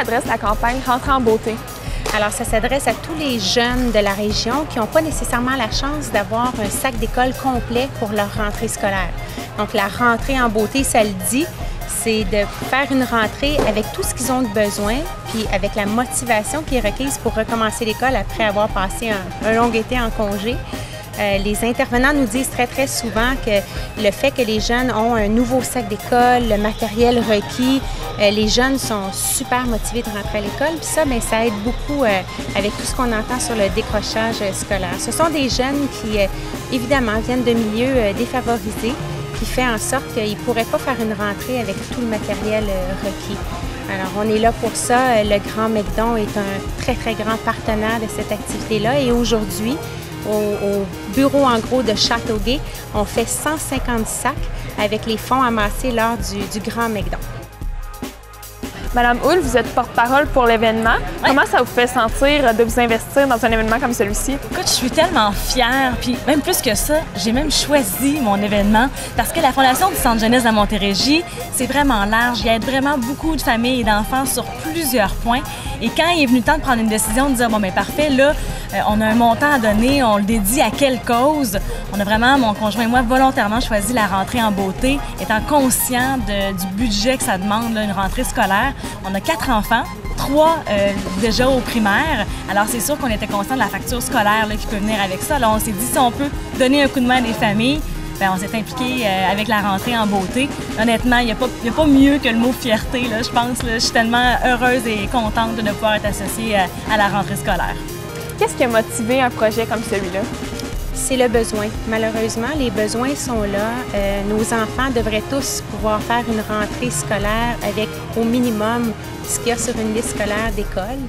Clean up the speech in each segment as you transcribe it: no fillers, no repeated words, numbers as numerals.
s'adresse la campagne Rentrée en beauté? Alors, ça s'adresse à tous les jeunes de la région qui n'ont pas nécessairement la chance d'avoir un sac d'école complet pour leur rentrée scolaire. Donc, la rentrée en beauté, ça le dit, c'est de faire une rentrée avec tout ce qu'ils ont de besoin, puis avec la motivation qui est requise pour recommencer l'école après avoir passé un long été en congé. Les intervenants nous disent très souvent que le fait que les jeunes ont un nouveau sac d'école, le matériel requis, les jeunes sont super motivés de rentrer à l'école. Puis ça, bien, ça aide beaucoup avec tout ce qu'on entend sur le décrochage scolaire. Ce sont des jeunes qui, évidemment, viennent de milieux défavorisés, qui fait en sorte qu'ils ne pourraient pas faire une rentrée avec tout le matériel requis. Alors, on est là pour ça. Le Grand McDon est un très grand partenaire de cette activité-là et aujourd'hui, au bureau en gros de Châteauguay, on fait 150 sacs avec les fonds amassés lors du Grand McDon. Madame Houle, vous êtes porte-parole pour l'événement. Ouais. Comment ça vous fait sentir de vous investir dans un événement comme celui-ci? Écoute, je suis tellement fière, puis même plus que ça, j'ai même choisi mon événement parce que la Fondation du Centre jeunesse de Montérégie, c'est vraiment large. Il aide vraiment beaucoup de familles et d'enfants sur plusieurs points. Et quand il est venu le temps de prendre une décision, de dire, bon, bien parfait, là, on a un montant à donner, on le dédie à quelle cause? On a vraiment, mon conjoint et moi, volontairement choisi la rentrée en beauté, étant conscient du budget que ça demande, là, une rentrée scolaire. On a 4 enfants, 3 déjà au primaire. Alors, c'est sûr qu'on était conscient de la facture scolaire là, qui peut venir avec ça. Alors, on s'est dit, si on peut donner un coup de main à des familles, bien, on s'est impliqué avec la rentrée en beauté. Honnêtement, il n'y a pas mieux que le mot fierté, là, je pense. Là, je suis tellement heureuse et contente de pouvoir être associée à la rentrée scolaire. Qu'est-ce qui a motivé un projet comme celui-là? C'est le besoin. Malheureusement, les besoins sont là. Nos enfants devraient tous pouvoir faire une rentrée scolaire avec au minimum ce qu'il y a sur une liste scolaire d'école.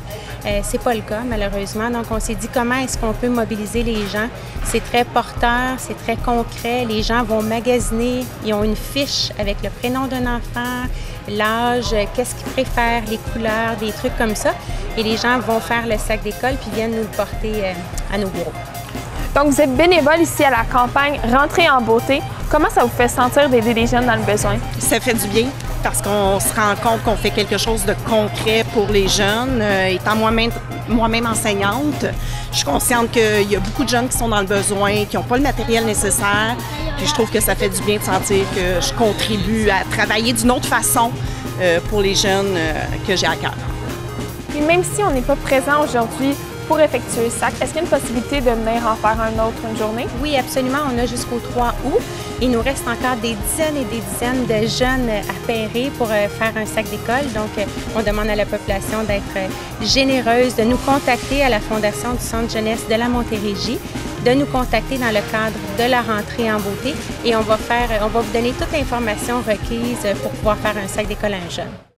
C'est pas le cas, malheureusement. Donc, on s'est dit comment est-ce qu'on peut mobiliser les gens. C'est très porteur, c'est très concret. Les gens vont magasiner. Ils ont une fiche avec le prénom d'un enfant, l'âge, qu'est-ce qu'ils préfèrent, les couleurs, des trucs comme ça. Et les gens vont faire le sac d'école puis viennent nous le porter à nos bureaux. Donc, vous êtes bénévole ici à la campagne Rentrée en beauté. Comment ça vous fait sentir d'aider les jeunes dans le besoin? Ça fait du bien parce qu'on se rend compte qu'on fait quelque chose de concret pour les jeunes. Étant moi-même enseignante, je suis consciente qu'il y a beaucoup de jeunes qui sont dans le besoin, qui n'ont pas le matériel nécessaire. Puis je trouve que ça fait du bien de sentir que je contribue à travailler d'une autre façon pour les jeunes que j'ai à cœur. Et même si on n'est pas présent aujourd'hui pour effectuer le sac, est-ce qu'il y a une possibilité de venir en faire un autre une journée? Oui, absolument. On a jusqu'au 3 août. Il nous reste encore des dizaines et des dizaines de jeunes à pairer pour faire un sac d'école. Donc, on demande à la population d'être généreuse, de nous contacter à la Fondation du Centre jeunesse de la Montérégie, de nous contacter dans le cadre de la rentrée en beauté et on va vous donner toute l'information requise pour pouvoir faire un sac d'école à un jeune.